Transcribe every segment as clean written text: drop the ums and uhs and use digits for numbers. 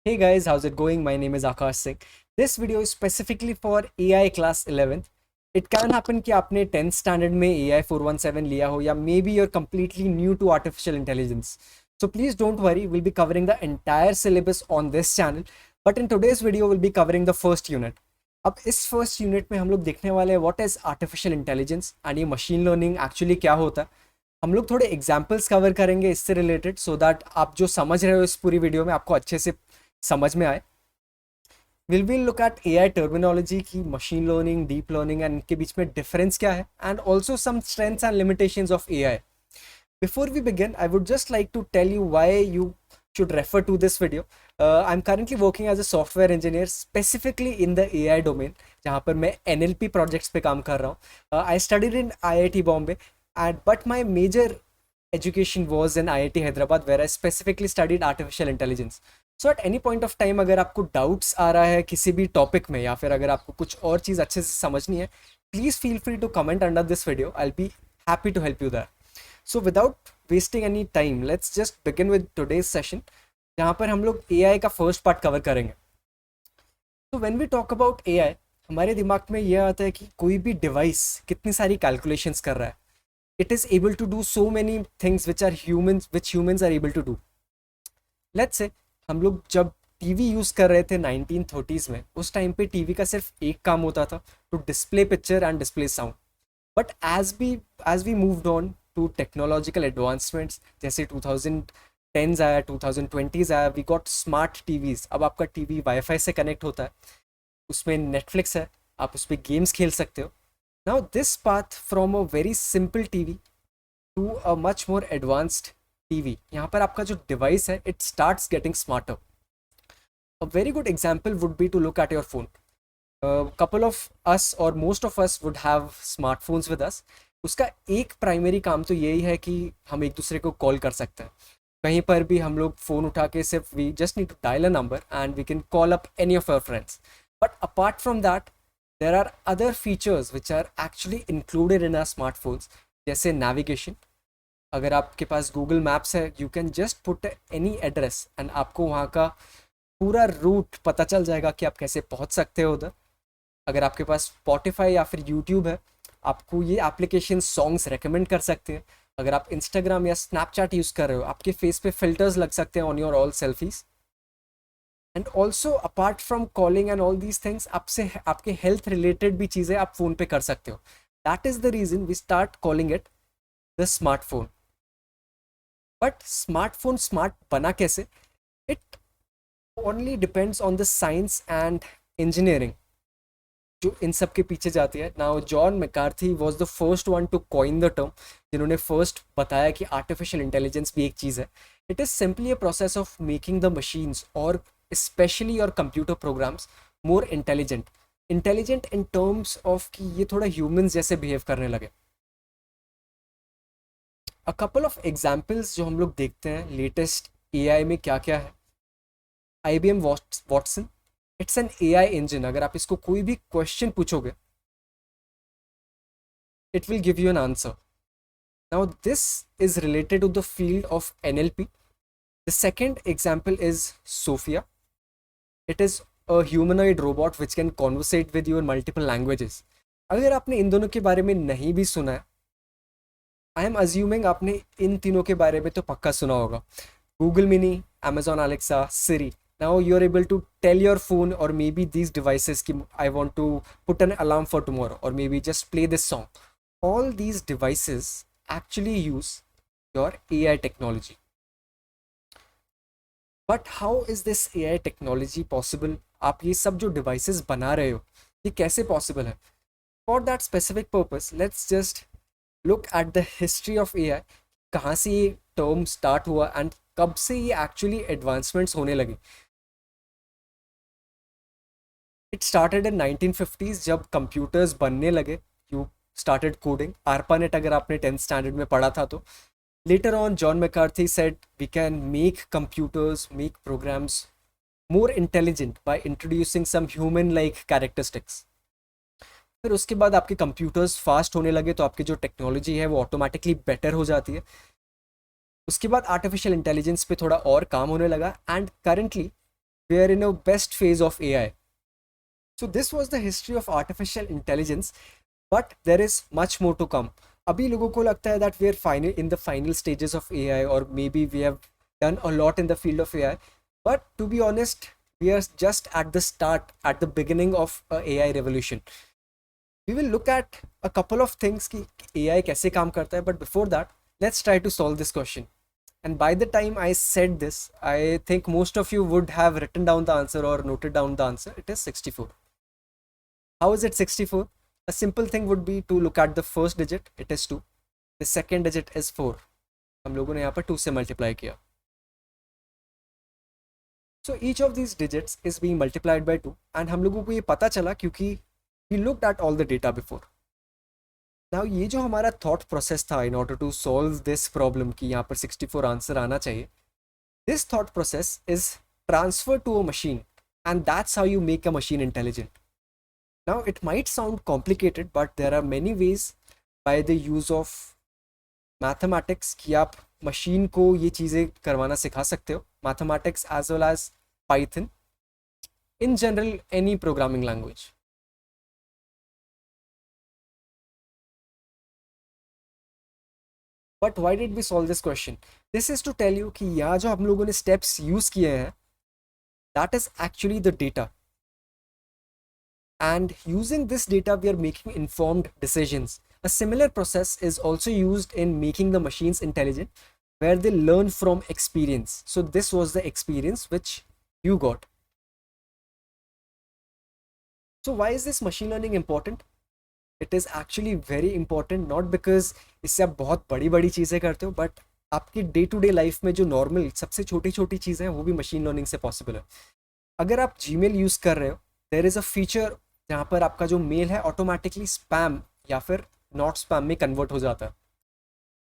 Hey guys, how's it going? My name is Aakash Singh. This video is specifically for AI class 11th. It can happen कि आपने 10th standard में AI 417 लिया हो या maybe you're completely new to artificial intelligence. So please don't worry, we'll be covering the entire syllabus on this channel. But in today's video, we'll be covering the first unit. अब इस first unit में हम लोग देखने वाले हैं what is artificial intelligence and ये machine learning actually क्या होता है। हम लोग थोड़े एग्जाम्पल्स कवर करेंगे इससे रिलेटेड सो दैट आप जो समझ रहे हो इस पूरी वीडियो में आपको अच्छे से समझ में आए। Will look at AI terminology की machine learning deep learning and इनके बीच में डिफरेंस क्या है and also some strengths and limitations of AI. Before we begin, I would just like to tell you why you should refer to this video. I'm currently working as a software engineer specifically in the AI domain, जहाँ पर मैं NLP projects पे काम कर रहा हूँ। I studied in IIT Bombay, but my major education was in IIT Hyderabad, where I specifically studied artificial intelligence. So at any point of time अगर आपको doubts आ रहा है किसी भी topic में या फिर अगर आपको कुछ और चीज़ अच्छे से समझनी है, please feel free to comment under this video. I'll be happy to help you there. So without wasting any time, let's just begin with today's session, जहाँ पर हम लोग AI का फर्स्ट पार्ट कवर करेंगे। तो when we talk about AI, हमारे दिमाग में यह आता है कि कोई भी डिवाइस कितनी सारी कैलकुलेशंस कर रहा है। It is able to do so many things which humans are able to do. Let's say हम लोग जब टीवी यूज़ कर रहे थे 1930s में, उस टाइम पे टीवी का सिर्फ एक काम होता था, to display picture and display sound. But as we moved on to technological advancements, जैसे 2010s आया, 2020s आया, वी गॉट स्मार्ट टीवीज। अब आपका टीवी वाईफाई से कनेक्ट होता है, उसमें नेटफ्लिक्स है, आप उस पर गेम्स खेल सकते हो। Now this path from a very simple TV to a much more advanced TV, यहाँ पर आपका जो डिवाइस है it starts getting smarter. A very good example would be to look at your phone. couple of us or most of us would have smartphones with us. उसका एक primary काम तो यही है कि हम एक दूसरे को कॉल कर सकते हैं। कहीं पर भी हम लोग फ़ोन उठा के सिर्फ we just need to dial a number and we can call up any of our friends. But apart from that there are other features which are actually included in our smartphones, जैसे navigation. अगर आपके पास Google Maps है, you can just put any address एंड आपको वहाँ का पूरा रूट पता चल जाएगा कि आप कैसे पहुँच सकते हो उधर। अगर आपके पास स्पॉटिफाई या फिर यूट्यूब है, आपको ये एप्लीकेशन सॉन्ग्स रेकमेंड कर सकते हैं। अगर आप इंस्टाग्राम या स्नैपचैट यूज़ कर रहे हो, आपके फेस पे फिल्टर्स लग सकते हैं on your all selfies. And also apart from calling and all these things, आपसे आपके हेल्थ रिलेटेड भी चीज़ें आप फ़ोन पे कर सकते हो। That is the reason we start calling it the smartphone. But smartphone smart बना कैसे? It only depends on the science and engineering जो इन सब के पीछे जाती है। Now John McCarthy was the first one to coin the term, जिन्होंने फर्स्ट बताया कि आर्टिफिशियल इंटेलिजेंस भी एक चीज़ है। It is simply a process of making the machines और specially your computer programs more intelligent. Intelligent in terms of कि ये थोड़ा ह्यूमंस जैसे बिहेव करने लगे। अ कपल ऑफ एग्जाम्पल्स जो हम लोग देखते हैं लेटेस्ट एआई में क्या क्या है। IBM Watson, it's an AI engine. अगर आप इसको कोई भी क्वेश्चन पूछोगे, it will give you an answer. Now this is related to the field of NLP। The second example is Sophia. It is a humanoid robot which can conversate with you in multiple languages. अगर आपने इन दोनों के बारे में नहीं भी सुना है, आई एम अज्यूमिंग आपने इन तीनों के बारे में तो पक्का सुना होगा। Google Mini, Amazon Alexa, Siri. Now you're able to tell your phone or maybe these devices ki I want to put an alarm for tomorrow or maybe just play this song. All these devices actually use your AI technology. But how is this AI technology possible? आप ये सब जो devices बना रहे हो, ये कैसे possible है? For that specific purpose, let's just look at the history of AI. कहाँ से ये टर्म स्टार्ट हुआ एंड कब से ये एक्चुअली एडवांसमेंट्स होने लगे। इट स्टार्टेड इन 1950s जब कंप्यूटर्स बनने लगे। यू स्टार्टेड कोडिंग, ARPANET अगर आपने 10th स्टैंडर्ड में पढ़ा था तो। Later on John McCarthy said we can make computers, make programs more intelligent by introducing some human like characteristics. फिर उसके बाद आपके कंप्यूटर्स फास्ट होने लगे तो आपकी जो टेक्नोलॉजी है वो ऑटोमेटिकली बेटर हो जाती है। उसके बाद आर्टिफिशियल इंटेलिजेंस पे थोड़ा और काम होने लगा and currently we are in a best phase of AI. So this was the history of artificial intelligence, but there is much more to come. अभी लोगों को लगता है that we are final in the final stages of AI, or maybe we have done a lot in the field of AI. But to be honest, we are just at the start, at the beginning of a AI revolution. We will look at a couple of things कि AI कैसे काम करता है, but before that, let's try to solve this question. And by the time I said this, I think most of you would have written down the answer or noted down the answer. It is 64. How is it 64? A simple thing would be to look at the first digit, it is 2. The second digit is 4. हम लोगों ने यहाँ पर 2 से multiply किया. So each of these digits is being multiplied by 2, and हम लोगों को ये पता चला क्योंकि we looked at all the data before. Now ये जो हमारा thought process था in order to solve this problem कि यहाँ पर 64 आंसर आना चाहिए, this thought process is transferred to a machine, and that's how you make a machine intelligent. Now it might sound complicated, but there are many ways by the use of mathematics कि आप मशीन को ये चीज़ें करवाना सिखा सकते हो. Mathematics as well as Python, in general any programming language. But why did we solve this question? This is to tell you कि यहाँ जो हम लोगों ने steps use किए हैं, that is actually the data. And using this data, we are making informed decisions. A similar process is also used in making the machines intelligent, where they learn from experience. So this was the experience which you got. So why is this machine learning important? It is actually very important, not because इससे आप बहुत बड़ी बड़ी चीज़ें करते हो, but आपकी day to day life में जो नॉर्मल सबसे छोटी छोटी चीज़ें हैं वो भी मशीन लर्निंग से पॉसिबल है. अगर आप जीमेल यूज़ कर रहे हो, देयर इज़ अ फीचर जहाँ पर आपका जो मेल है ऑटोमेटिकली स्पैम या फिर नॉट स्पैम में कन्वर्ट हो जाता है.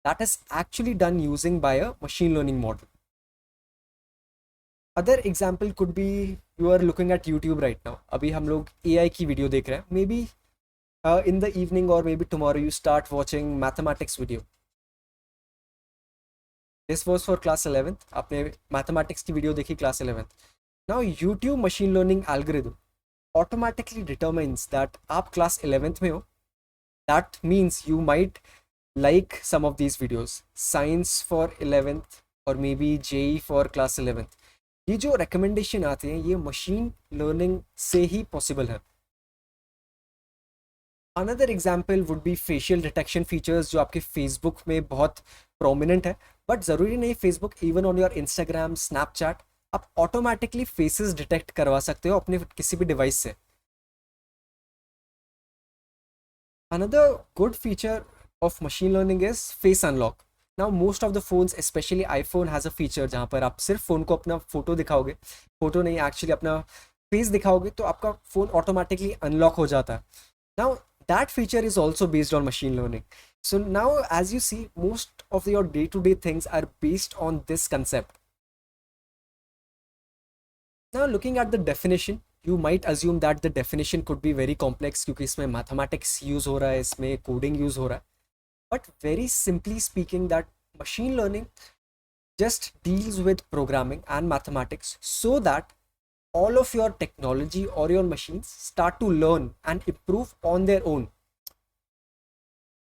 That is actually done using by a machine learning model. Other example could be, you are looking at YouTube right now. अभी हम लोग AI की वीडियो देख रहे हैं. Maybe in the evening or maybe tomorrow you start watching mathematics video. This was for class 11th. आपने mathematics की video देखी class 11th. Now YouTube machine learning algorithm automatically determines that आप class 11th में हो. That means you might like some of these videos. Science for 11th or maybe JEE for class 11th. ये जो recommendation आते हैं ये machine learning से ही possible है. Another example would be facial detection features जो आपके Facebook में बहुत prominent है, but ज़रूरी नहीं Facebook, even on your Instagram, Snapchat, आप automatically faces detect करवा सकते हो अपने किसी भी device से. Another good feature of machine learning is face unlock. Now most of the phones, especially iPhone, has a feature जहाँ पर आप सिर्फ फ़ोन को अपना फ़ोटो दिखाओगे, फ़ोटो नहीं actually अपना फेस दिखाओगे तो आपका फ़ोन ऑटोमेटिकली अनलॉक हो जाता है. Now that feature is also based on machine learning. So now as you see, most of your day-to-day things are based on this concept. Now looking at the definition, you might assume that the definition could be very complex क्योंकि इसमें mathematics use हो रहा है, इसमें coding use हो रहा है. But very simply speaking, that machine learning just deals with programming and mathematics so that all of your technology or your machines start to learn and improve on their own.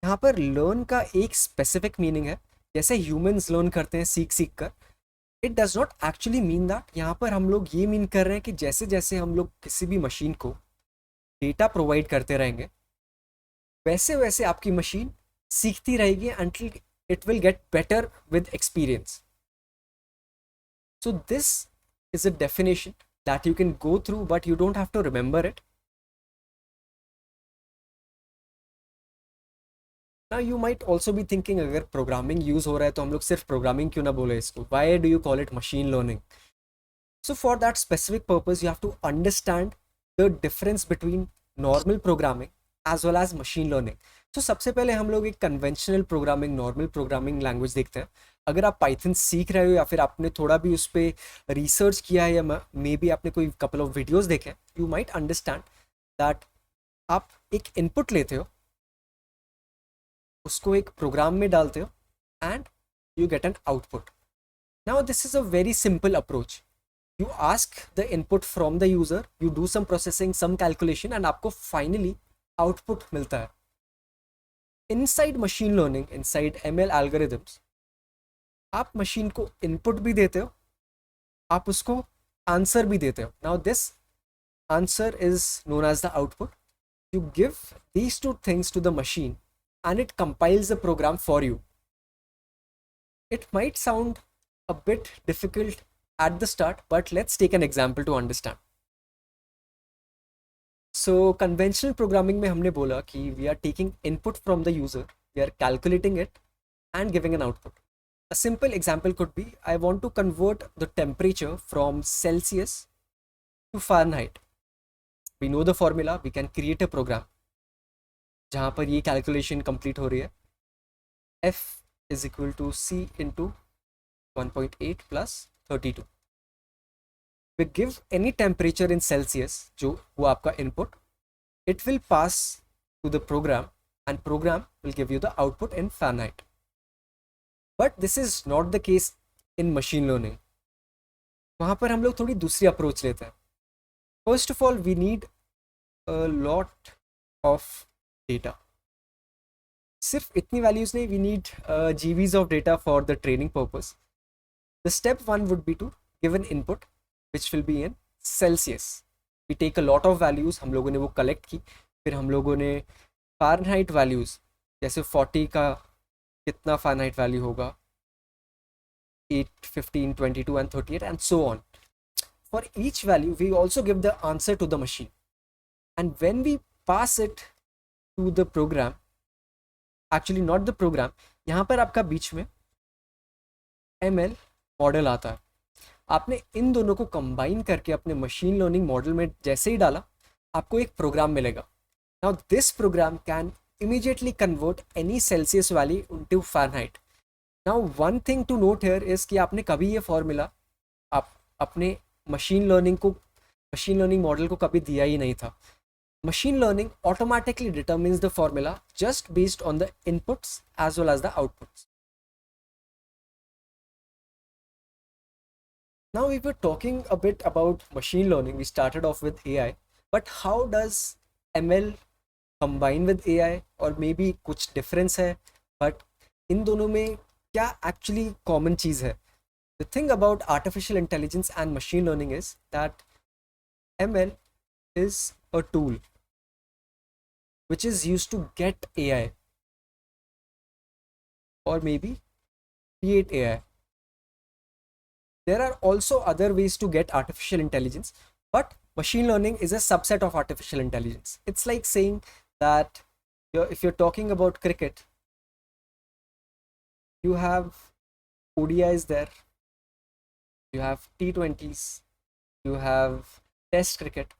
यहाँ पर learn का एक specific meaning है, जैसे humans learn करते हैं सीख सीख कर. It does not actually mean that. यहाँ पर हम लोग ये मीन कर रहे हैं कि जैसे जैसे हम लोग किसी भी मशीन को डेटा प्रोवाइड करते रहेंगे वैसे वैसे आपकी मशीन सीखती रहेगी until it will get better with experience. So this is a definition that you can go through, but you don't have to remember it. Now you might also be thinking अगर programming use हो रहा है तो हम लोग सिर्फ programming क्यों ना बोले इसको? Why do you call it machine learning? So for that specific purpose, you have to understand the difference between normal programming as well as machine learning. So सबसे पहले हम लोग एक conventional programming, normal programming language देखते हैं. अगर आप Python सीख रहे हो या फिर आपने थोड़ा भी उस पर रिसर्च किया है या मे बी आपने कोई couple of videos देखे, you might understand that आप एक input लेते हो, उसको एक प्रोग्राम में डालते हो and you get an output. Now this is a very simple approach. You ask the input from the user, you do some processing, some calculation, and आपको finally output मिलता है. Inside machine learning, inside ML algorithms, आप मशीन को input भी देते हो, आप उसको आंसर भी देते हो. Now this answer is known as the output. You give these two things to the machine and it compiles the program for you. It might sound a bit difficult at the start, but let's take an example to understand. So conventional programming में हमने बोला कि we are taking input from the user, we are calculating it and giving an output. A simple example could be, I want to convert the temperature from Celsius to Fahrenheit. We know the formula, we can create a program जहाँ पर ये calculation complete हो रही है. F is equal to C into 1.8 plus 32. We give any temperature in Celsius, जो वो आपका input, it will pass to the program and program will give you the output in Fahrenheit. But this is not the case in machine learning. वहाँ पर हम लोग थोड़ी दूसरी approach लेते हैं. First of all, we need a lot of data. सिर्फ इतनी values नहीं, we need GBs of data for the training purpose. The step one would be to give an input which will be in Celsius. We take a lot of values, हम लोगों ने वो collect की, फिर हम लोगों ने Fahrenheit values, जैसे 40 का कितना Fahrenheit value होगा, 8, 15, 22 and 38 and so on. For each value, we also give the answer to the machine. And when we pass it to the program, actually not the program, यहाँ पर आपका बीच में ML model आता है. आपने इन दोनों को कंबाइन करके अपने मशीन लर्निंग मॉडल में जैसे ही डाला, आपको एक प्रोग्राम मिलेगा. Now this program can immediately convert any Celsius value into Fahrenheit. Now one thing to note here is कि आपने कभी ये फॉर्मूला आप अपने मशीन लर्निंग मॉडल को कभी दिया ही नहीं था. Machine learning automatically determines the formula just based on the inputs as well as the outputs. Now we were talking a bit about machine learning. We started off with AI, but how does ML combine with AI, or maybe कुछ difference है, but इन दोनों में क्या actually common चीज़ है? The thing about artificial intelligence and machine learning is that ML is a tool which is used to get AI or maybe create AI. There are also other ways to get artificial intelligence, but machine learning is a subset of artificial intelligence. It's like saying that if you're talking about cricket, you have ODIs there, you have T20s, you have test cricket.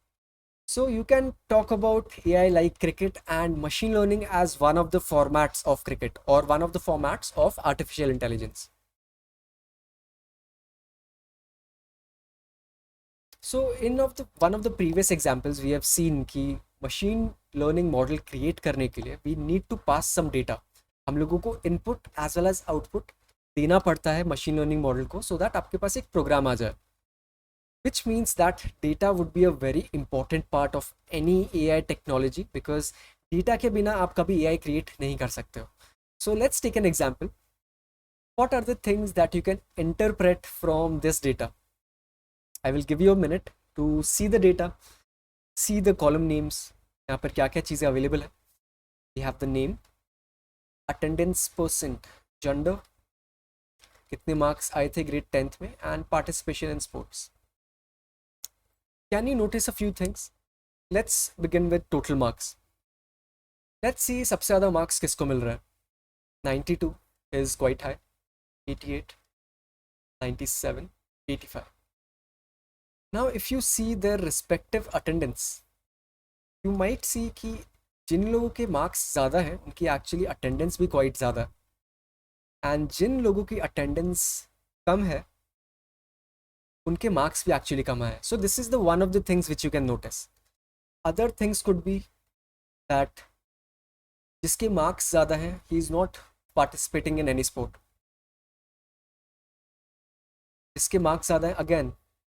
So you can talk about AI like cricket and machine learning as one of the formats of cricket or one of the formats of artificial intelligence. So in one of the previous examples, we have seen कि machine learning model create करने के लिए we need to pass some data. हम लोगों को input as well as output देना पड़ता है machine learning model को, so that आपके पास एक program आ जाए. Which means that data would be a very important part of any AI technology, because data के बिना आप कभी AI create नहीं कर सकते हो. So let's take an example. What are the things that you can interpret from this data? I will give you a minute to see the data, see the column names. यहाँ पर क्या क्या चीज़ें available है. We have the name, attendance percent, gender, कितने marks आए थे grade 10th में, and participation in sports. Can you notice a few things? Let's begin with total marks. Let's see सबसे ज़्यादा marks किसको मिल रहा है. 92 is quite high, 88, 97, 85. Now if you see their respective attendance, you might see कि जिन लोगों के marks ज़्यादा हैं उनकी actually attendance भी quite ज़्यादा है, and जिन लोगों की attendance कम है उनके marks भी actually कम है. So this is the one of the things which you can notice. Other things could be that जिसके marks ज़्यादा हैं, he is not participating in any sport. जिसके marks ज़्यादा हैं, again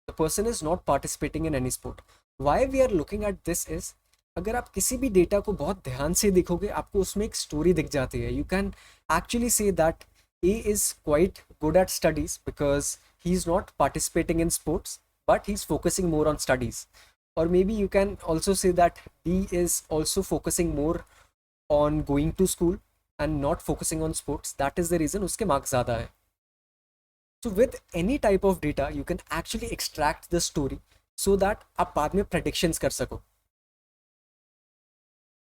the person is not participating in any sport. Why we are looking at this is, अगर आप किसी भी डेटा को बहुत ध्यान से देखोगे आपको उसमें एक स्टोरी दिख जाती है. You can actually say that A is quite good at studies because he's not participating in sports, but he's focusing more on studies. Or maybe you can also say that B is also focusing more on going to school and not focusing on sports. That is the reason उसके marks ज़्यादा है. So with any type of data, you can actually extract the story so that आप बाद में predictions कर सको.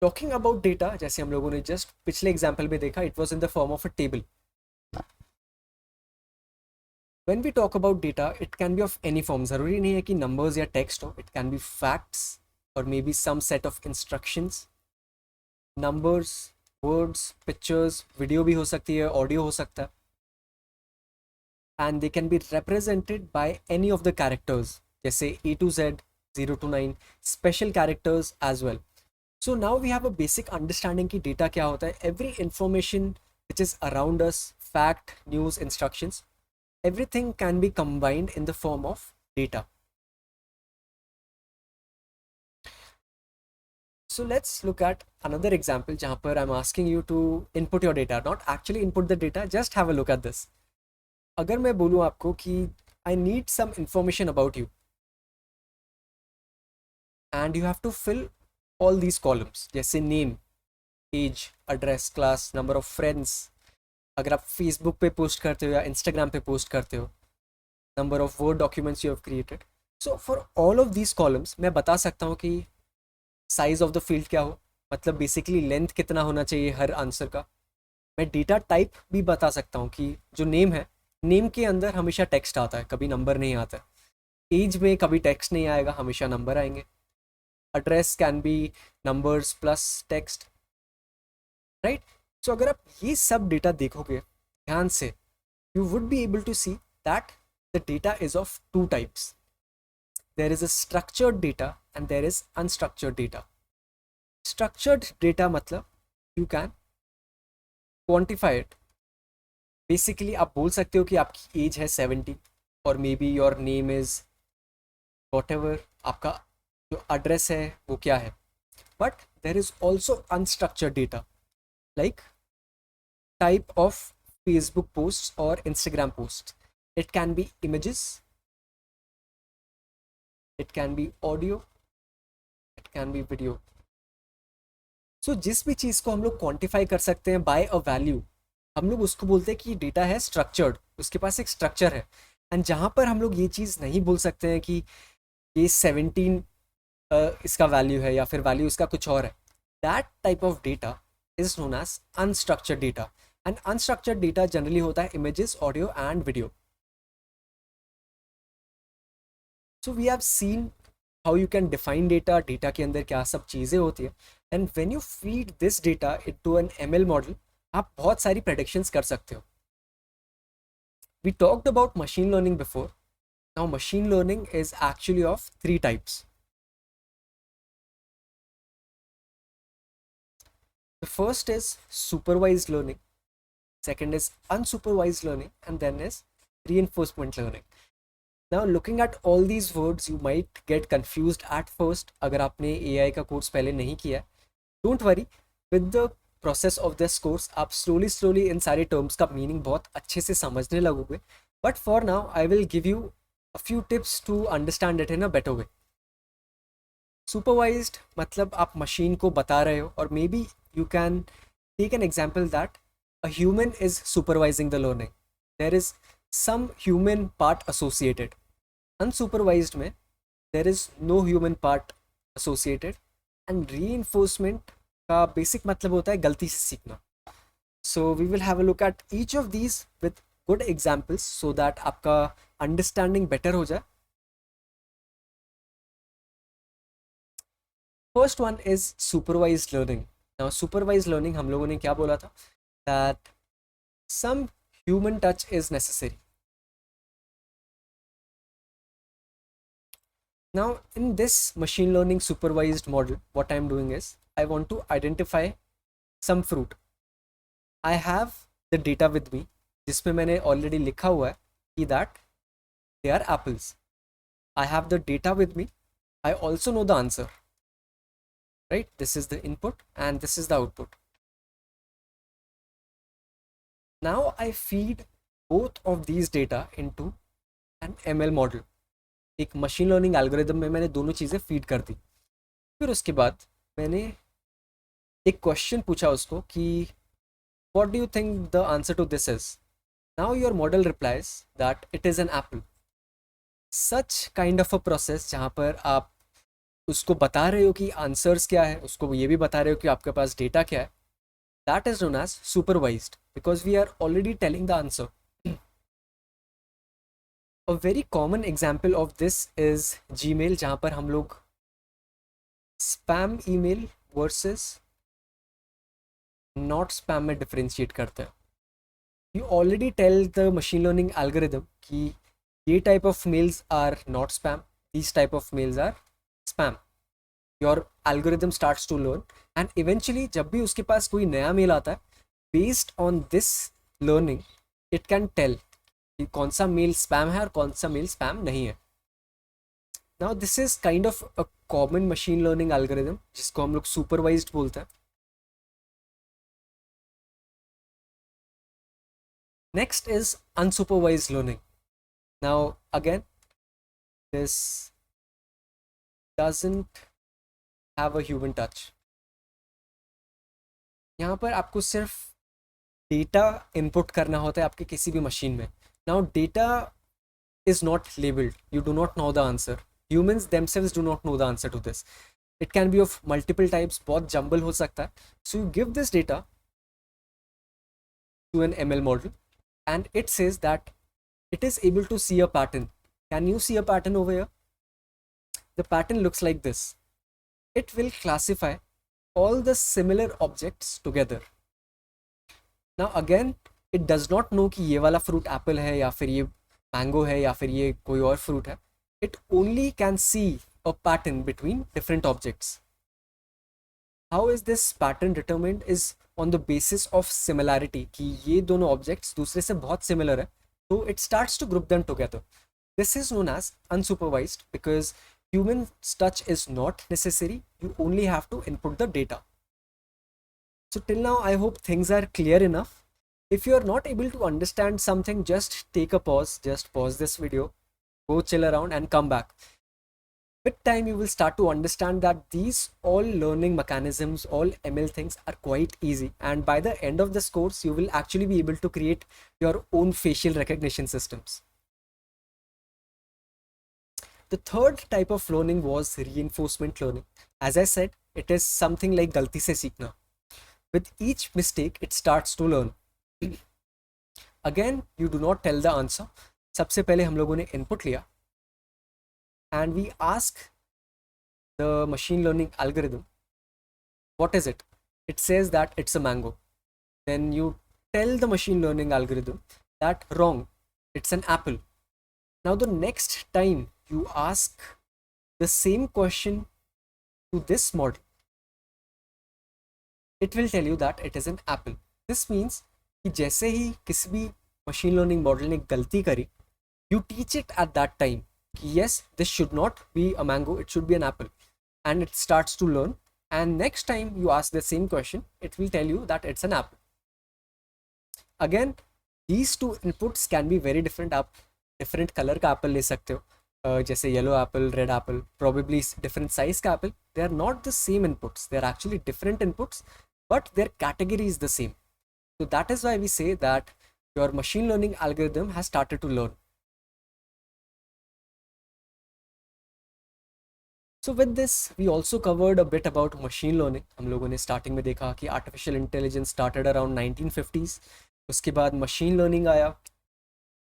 Talking about data, जैसे हम लोगों ने just पिछले example में देखा, it was in the form of a table. When we talk about data, it can be of any form. ज़रूरी नहीं है कि numbers या text हो. It can be facts or maybe some set of instructions. Numbers, words, pictures, video भी हो सकती है, audio हो सकता है. And they can be represented by any of the characters, जैसे A to Z, 0 to 9, special characters as well. So now we have a basic understanding कि data क्या होता है. Every information which is around us, fact, news, instructions, everything can be combined in the form of data. So let's look at another example जहाँ पर I'm asking you to input your data, not actually input the data, just have a look at this. अगर मैं बोलूँ आपको कि I need some information about you and you have to fill all these columns, जैसे name, age, address, class, number of friends, अगर आप Facebook पे post करते हो या Instagram पे पोस्ट करते हो, number of word documents you have created. So for all of these columns मैं बता सकता हूँ कि size of the field क्या हो, मतलब basically length कितना होना चाहिए हर आंसर का. मैं डेटा टाइप भी बता सकता हूँ कि जो नेम है, नेम के अंदर हमेशा टेक्स्ट आता है, कभी नंबर नहीं आता. एज में कभी टेक्स्ट नहीं आएगा, हमेशा नंबर आएंगे. Address can be numbers plus text, right. So अगर आप ये सब डेटा देखोगे ध्यान से, you would be able to see that the data is of two types. There is a structured data and there is unstructured data. Structured data मतलब you can quantify it. Basically आप बोल सकते हो कि आपकी एज है 70 और maybe your name is whatever, आपका जो एड्रेस है वो क्या है. But there is also unstructured data like type of Facebook post और Instagram post. It can be images, it can be audio, it can be video. So जिस भी चीज़ को हम लोग क्वान्टिफाई कर सकते हैं बाय अ वैल्यू, हम लोग उसको बोलते हैं कि डेटा है स्ट्रक्चर्ड, उसके पास एक स्ट्रक्चर है. एंड जहाँ पर हम लोग ये चीज़ नहीं बोल सकते हैं कि ये 17 इसका वैल्यू है या फिर वैल्यू इसका कुछ और है, that type of data is known as unstructured data. And unstructured data generally होता है images, audio and video. So we have seen how you can define data, data के अंदर क्या सब चीज़ें होती है. And when you feed this data into an ML model, आप बहुत सारी प्रेडिक्शंस कर सकते हो. We talked about machine learning before. Now machine learning is actually of 3 types. The first is supervised learning, second is unsupervised learning, and then is reinforcement learning. Now looking at all these words you might get confused at first. अगर आपने AI का course पहले नहीं किया, don't worry, with the process of this course आप slowly इन सारे terms का मीनिंग बहुत अच्छे से समझने लगोगे. But for now I will give you a few tips to understand it in a better way. Supervised मतलब आप मशीन को बता रहे हो, और maybe you can take an example that a human is supervising the learning. There is some human part associated. Unsupervised में there is no human part associated. And reinforcement का बेसिक मतलब होता है गलती से सीखना. So we will have a look at each of these with good examples so that आपका understanding better हो जाए. First one is supervised learning. Now supervised learning हम लोगों ने क्या बोला था, that some human touch is necessary. Now in this machine learning supervised model, what I am doing is I want to identify some fruit. I have the data with me जिसमें मैंने already लिखा हुआ है कि that they are apples. I have the data with me. I also know the answer, right? This is the input and this is the output. Now I feed both of these data into an ML model. एक machine learning algorithm में मैंने दोनों चीज़ें feed कर दी. फिर उसके बाद मैंने एक क्वेश्चन पूछा उसको कि what do you think the answer to this is? Now your model replies that it is an apple. Such kind of a process जहाँ पर आप उसको बता रहे हो कि आंसर्स क्या है, उसको ये भी बता रहे हो कि आपके पास डेटा क्या है, that is known as supervised because we are already telling the answer. A very common example of this is Gmail जहाँ पर हम लोग spam email versus not spam में डिफरेंशिएट करते हैं. You already tell the machine learning algorithm कि ये type of mails are not spam, these type of mails are spam. Your algorithm starts to learn and eventually जब भी उसके पास कोई नया मेल आता है, based on this learning it can tell कि कौन सा मेल spam है और कौन सा मेल spam नहीं है. Now this is kind of a common machine learning algorithm जिसको हम लोग supervised बोलते हैं. Next is unsupervised learning. Now again, this doesn't have a human touch. यहाँ पर आपको सिर्फ डेटा इनपुट करना होता है आपके किसी भी मशीन में. Now data is not labeled. You do not know the answer. Humans themselves do not know the answer to this. It can be of multiple types. बहुत jumble हो सकता है. So you give this data to an ML model and it says that it is able to see a pattern. Can you see a pattern over here? The pattern looks like this. It will classify all the similar objects together. Now again, it does not know कि ये वाला fruit apple है या फिर ये mango है या फिर ये कोई और fruit है. It only can see a pattern between different objects. How is this pattern determined is on the basis of similarity कि ये दोनों objects दूसरे से बहुत similar है, so it starts to group them together. This is known as unsupervised because human touch is not necessary. You only have to input the data. So till now, I hope things are clear enough. If you are not able to understand something, just take a pause, just pause this video, go chill around and come back. With time, you will start to understand that these all learning mechanisms, all ML things are quite easy. And by the end of this course, you will actually be able to create your own facial recognition systems. The third type of learning was reinforcement learning. As I said, it is something like galti se seekhna. With each mistake, it starts to learn. Again, you do not tell the answer. सबसे पहले हम लोगों ने input लिया and we ask the machine learning algorithm, what is it? It says that it's a mango. Then you tell the machine learning algorithm that wrong, it's an apple. Now the next time you ask the same question to this model, it will tell you that it is an apple. This means कि जैसे ही किसी भी machine learning model ने गलती करी, you teach it at that time कि yes, this should not be a mango, it should be an apple, and it starts to learn. And next time you ask the same question, it will tell you that it's an apple. Again, these two inputs can be very different. आप different color का apple ले सकते हो, जैसे yellow apple, red apple, probably different size का apple. They are not the same inputs. They are actually different inputs, but their category is the same. So that is why we say that your machine learning algorithm has started to learn. So with this, we also covered a bit about machine learning. हम लोगों ने starting में देखा कि artificial intelligence started around 1950s. उसके बाद machine learning आया.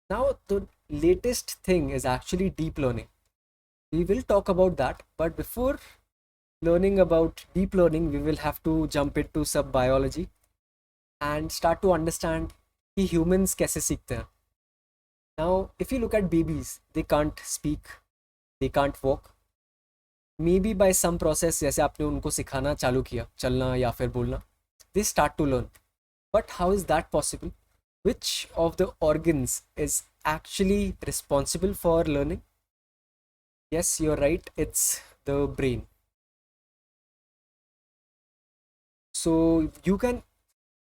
Now the latest thing is actually deep learning. We will talk about that, but before learning about deep learning, we will have to jump into some biology and start to understand कि humans कैसे सीखते हैं. Now, if you look at babies, they can't speak, they can't walk. Maybe by some process, जैसे आपने उनको सिखाना चालू किया चलना या फिर बोलना, they start to learn. But how is that possible? Which of the organs is actually responsible for learning? Yes, you're right. It's the brain. So you can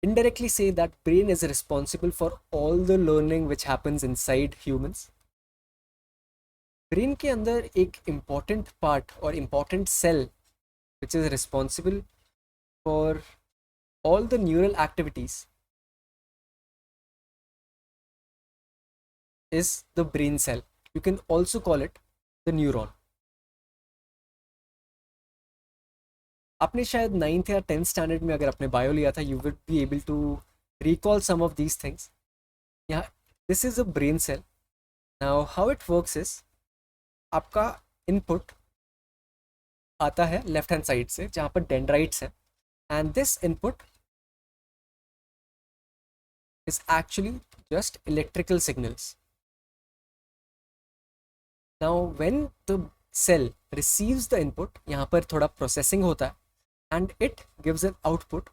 indirectly say that brain is responsible for all the learning which happens inside humans. Brain के अंदर एक important part और important cell which is responsible for all the neural activities is the brain cell. You can also call it the neuron. आपने शायद 9th या 10th standard में अगर आपने बायो लिया था, you would be able to recall some of these things. Yeah, this is a brain cell. Now how it works is, आपका input आता है लेफ्ट हैंड साइड से जहाँ पर डेंड्राइट्स हैं, and this input is actually just electrical signals. Now when the cell receives the input, यहाँ पर थोड़ा processing होता है, and it gives an output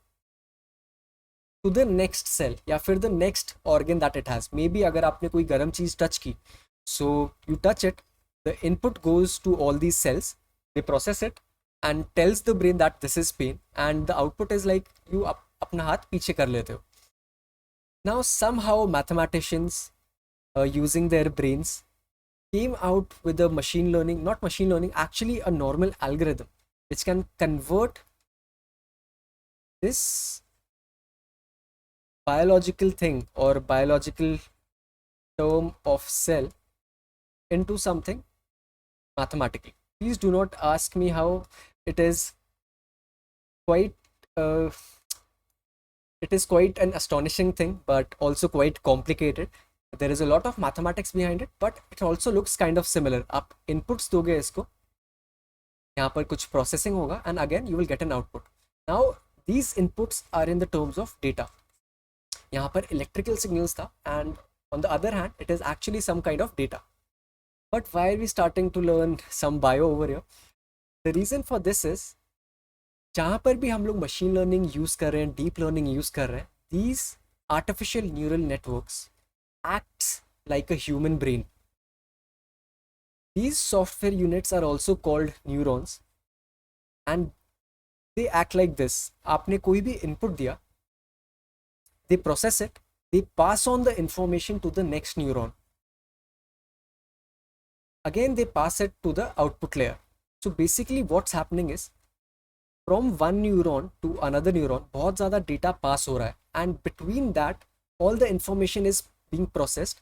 to the next cell या फिर the next organ that it has. Maybe अगर आपने कोई गर्म चीज़ टच की, so you touch it, the input goes to all these cells, they process it and tells the brain that this is pain, and the output is like you अपना हाथ पीछे कर लेते हो. Now somehow mathematicians using their brains came out with a machine learning, not machine learning, actually a normal algorithm which can convert this biological thing or biological term of cell into something mathematical. Please do not ask me how. It is quite uh, it is quite an astonishing thing, but also quite complicated. There is a lot of mathematics behind it, but it also looks kind of similar. आप inputs दोगे इसको, यहाँ पर कुछ processing होगा, and again you will get an output. Now these inputs are in the terms of data. यहाँ पर electrical signals था, and on the other hand it is actually some kind of data. But why are we starting to learn some bio over here? The reason for this is, जहाँ पर भी हम लोग machine learning use कर रहे हैं, deep learning use कर रहे हैं, these artificial neural networks acts like a human brain. These software units are also called neurons, and they act like this. आपने कोई भी input दिया, they process it, they pass on the information to the next neuron. Again, they pass it to the output layer. So basically what's happening is, from one neuron to another neuron बहुत ज़्यादा data pass हो रहा है, and between that all the information is being processed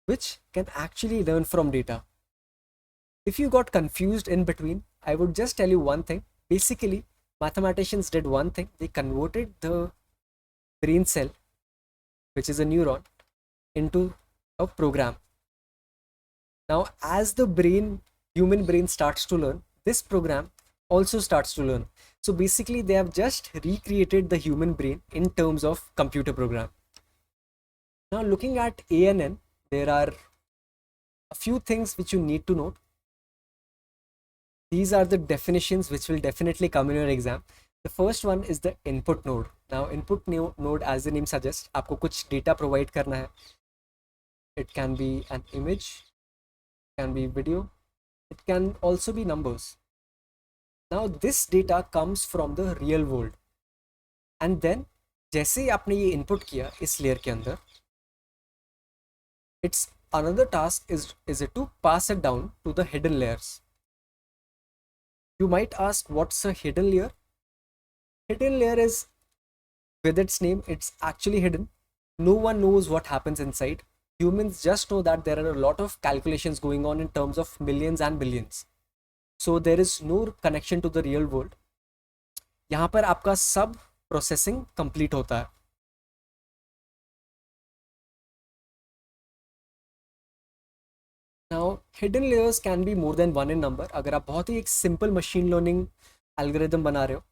which can actually learn from data. If you got confused in between, I would just tell you one thing. Basically mathematicians did one thing: they converted the brain cell, which is a neuron, into a program. Now as the human brain starts to learn, this program also starts to learn. So basically they have just recreated the human brain in terms of computer program. Now looking at ANN, there are a few things which you need to note. These are the definitions which will definitely come in your exam. The first one is the input node. Now input node, as the name suggests, आपको कुछ data provide करना है. It can be an image, it can be video, it can also be numbers. Now this data comes from the real world, and then जैसे ही आपने ये input किया इस layer के अंदर, its another task is it to pass it down to the hidden layers. You might ask, what's a hidden layer? Hidden layer is, with its name, it's actually hidden. No one knows what happens inside. Humans just know that there are a lot of calculations going on in terms of millions and billions. So there is no connection to the real world. यहाँ पर आपका सब processing complete होता है. Now hidden layers can be more than one in number. अगर आप बहुत ही एक सिंपल मशीन लर्निंग एल्गोरिदम बना रहे हो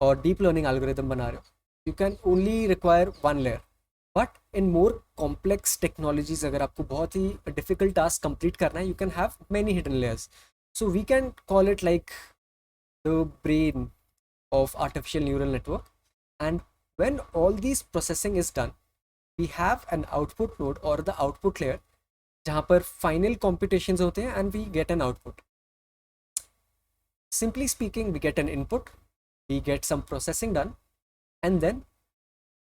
और डीप लर्निंग एल्गोरिदम बना रहे हो, you can only require one layer. But in more complex technologies, अगर आपको बहुत ही difficult task complete करना है, you can have many hidden layers. So we can call it like the brain of artificial neural network. And when all these processing is done, we have an output node or the output layer जहाँ पर final competitions होते हैं and we get an output. Simply speaking, we get an input, we get some processing done, and then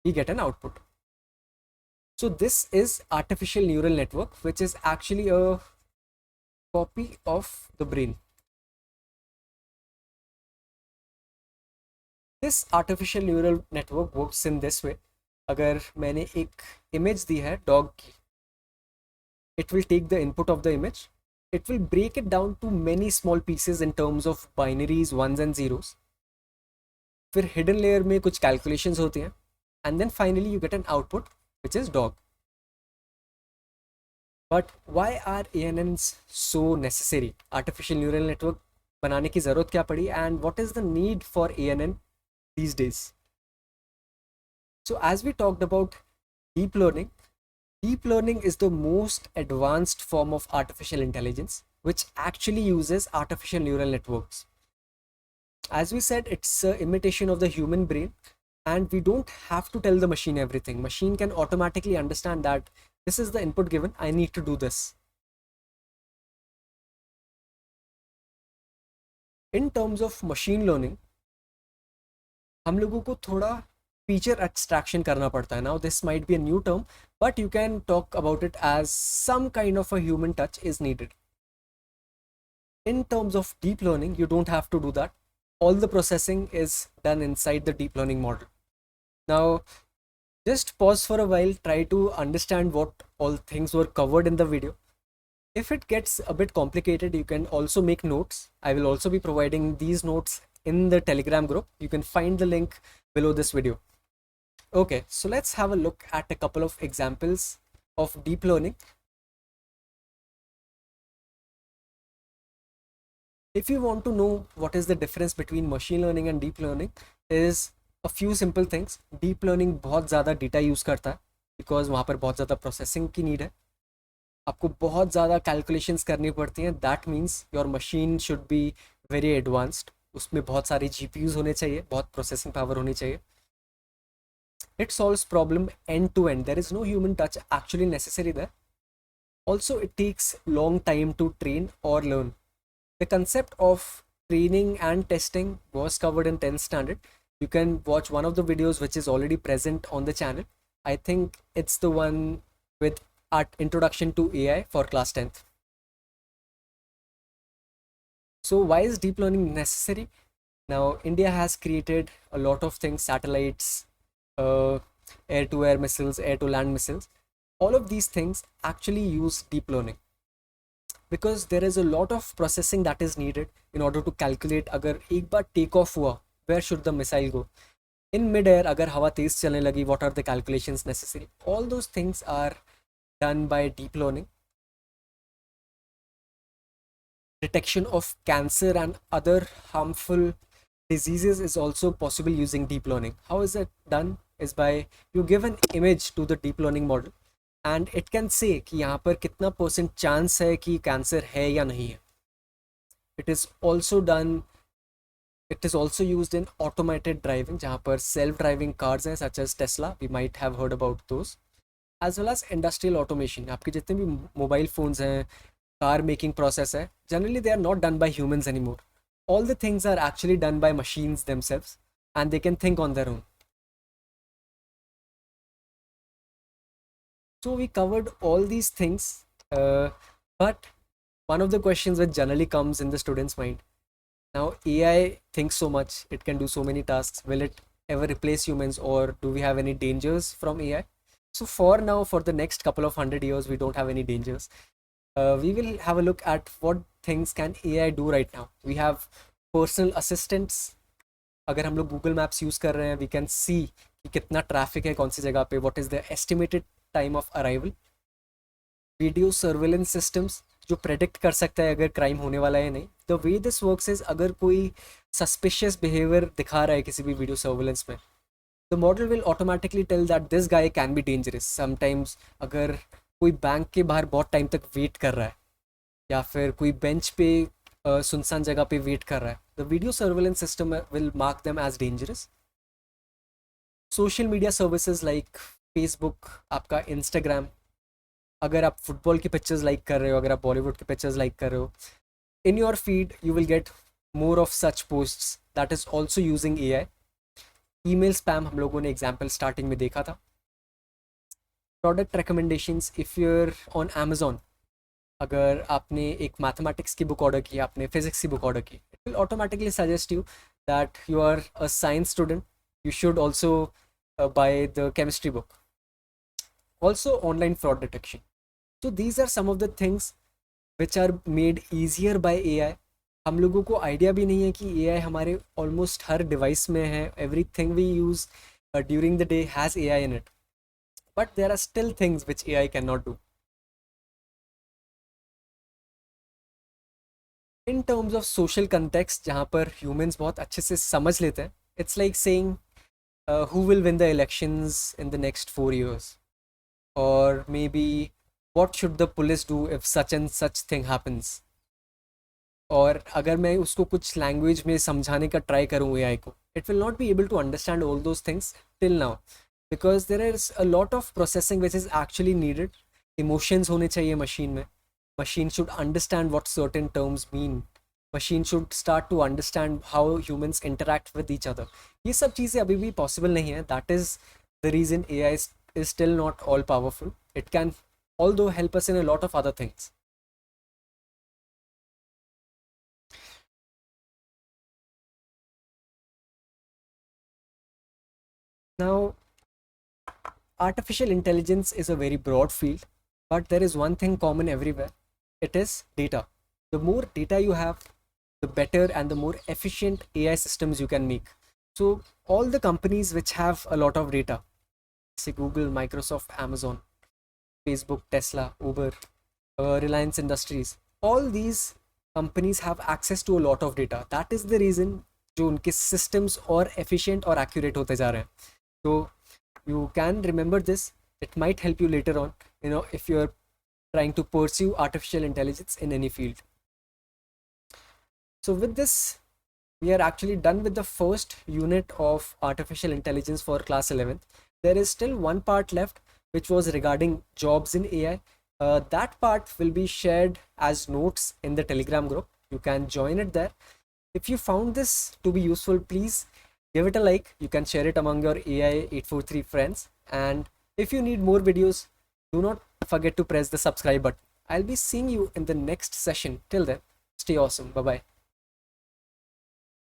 we get an output. So this is artificial neural network, which is actually a copy of the brain. This artificial neural network works in this way. अगर मैंने एक image दी है dog की, it will take the input of the image, it will break it down to many small pieces in terms of binaries, ones and zeros. फिर hidden layer में कुछ calculations होती हैं, and then finally you get an output which is dog. But why are ANNs so necessary? Artificial neural network बनाने की ज़रूरत क्या पड़ी, and what is the need for ANN these days? So as we talked about deep learning is the most advanced form of artificial intelligence which actually uses artificial neural networks. As we said, it's an imitation of the human brain, and we don't have to tell the machine everything. Machine can automatically understand that this is the input given, I need to do this. In terms of machine learning, हम लोगों को थोड़ा feature abstraction करना पड़ता है. Now this might be a new term, but you can talk about it as some kind of a human touch is needed. In terms of deep learning, you don't have to do that. All the processing is done inside the deep learning model. Now just pause for a while, try to understand what all things were covered in the video. If it gets a bit complicated, you can also make notes. I will also be providing these notes in the Telegram group. You can find the link below this video. Okay, so let's have a look at a couple of examples of deep learning. If you want to know what is the difference between machine learning and deep learning, is a few simple things. Deep learning बहुत ज़्यादा data use करता है because वहाँ पर बहुत ज़्यादा processing की need है. आपको बहुत ज़्यादा calculations करनी पड़ती हैं. That means your machine should be very advanced. उसमें बहुत सारे GPUs होने चाहिए, बहुत processing power होनी चाहिए. It solves problem end to end. There is no human touch actually necessary there. Also, it takes long time to train or learn. The concept of training and testing was covered in 10th standard. You can watch one of the videos which is already present on the channel. I think it's the one with introduction to AI for class 10th. So why is deep learning necessary? Now, India has created a lot of things, satellites, air-to-air missiles, air-to-land missiles. All of these things actually use deep learning because there is a lot of processing that is needed in order to calculate अगर एक बार take off हुआ, where should the missile go? In mid-air, अगर हवा तेज चलने लगी, what are the calculations necessary? All those things are done by deep learning. Detection of cancer and other harmful diseases is also possible using deep learning. How is it done? Is by you give an image to the deep learning model and it can say कि यहाँ पर कितना % chance है कि cancer है या नहीं है. It is also done. It is also used in automated driving जहाँ पर self-driving cars हैं such as Tesla. We might have heard about those. As well as industrial automation. आपके जितने भी mobile phones हैं, car making process है, generally they are not done by humans anymore. All the things are actually done by machines themselves and they can think on their own. So we covered all these things, but one of the questions which generally comes in the student's mind, now AI thinks so much, it can do so many tasks, will it ever replace humans or do we have any dangers from AI? So for now, for the next couple of 100 years, we don't have any dangers. We will have a look at what things can AI do right now. We have personal assistants. अगर हम लोग Google Maps use कर रहे हैं, we can see कि कितना traffic है कौन सी जगह पे, what is the estimated time of arrival. Video surveillance systems जो predict कर सकता है अगर crime होने वाला है या नहीं. The way this works is अगर कोई suspicious behavior दिखा रहा है किसी भी video surveillance में, the model will automatically tell that this guy can be dangerous. Sometimes अगर कोई बैंक के बाहर बहुत टाइम तक वेट कर रहा है या फिर कोई बेंच पे सुनसान जगह पे वेट कर रहा है, the video surveillance system will mark them as dangerous. Social media services like Facebook, आपका Instagram, अगर आप फुटबॉल की पिक्चर्स लाइक कर रहे हो, अगर आप बॉलीवुड की पिक्चर्स लाइक कर रहे हो, in your feed you will get more of such posts that is also using AI. Email spam हम लोगों ने एग्जाम्पल स्टार्टिंग में देखा था. Product recommendations, if you're on Amazon, अगर आपने एक मैथमेटिक्स की बुक ऑर्डर की, आपने फिजिक्स की बुक ऑर्डर की, it will automatically suggest you that you are a science student, you should also buy the chemistry book. Also online fraud detection. So these are some of the things which are made easier by AI. हम लोगों को idea भी नहीं है कि AI हमारे almost हर device में है. Everything we use during the day has AI in it. But there are still things which AI cannot do. In terms of social context, जहाँ पर humans बहुत अच्छे से समझ लेते हैं, it's like saying who will win the elections in the next 4 years, or maybe what should the police do if such and such thing happens. और अगर मैं उसको कुछ लैंग्वेज में समझाने का ट्राई करूँ एआई को, it will not be able to understand all those things till now, because there is a lot of processing which is actually needed. Emotions होने चाहिए मशीन में. Machine should understand what certain terms mean. Machine should start to understand how humans interact with each other. ये सब चीज़ें अभी भी possible नहीं है. That is the reason AI is still not all powerful. It can although help us in a lot of other things. Now, artificial intelligence is a very broad field, but there is one thing common everywhere. It is data. The more data you have, the better and the more efficient AI systems you can make. So, all the companies which have a lot of data, say Google, Microsoft, Amazon, Facebook, Tesla, Uber, Reliance Industries, all these companies have access to a lot of data. That is the reason जो उनके systems और efficient और accurate होते जा रहे हैं. So you can remember this. It might help you later on, if you're trying to pursue artificial intelligence in any field. So with this, we are actually done with the first unit of artificial intelligence for class 11th. There is still one part left, which was regarding jobs in AI. That part will be shared as notes in the Telegram group. You can join it there. If you found this to be useful, please give it a like. You can share it among your AI 843 friends. And if you need more videos, do not forget to press the subscribe button. I'll be seeing you in the next session. Till then, stay awesome. Bye bye.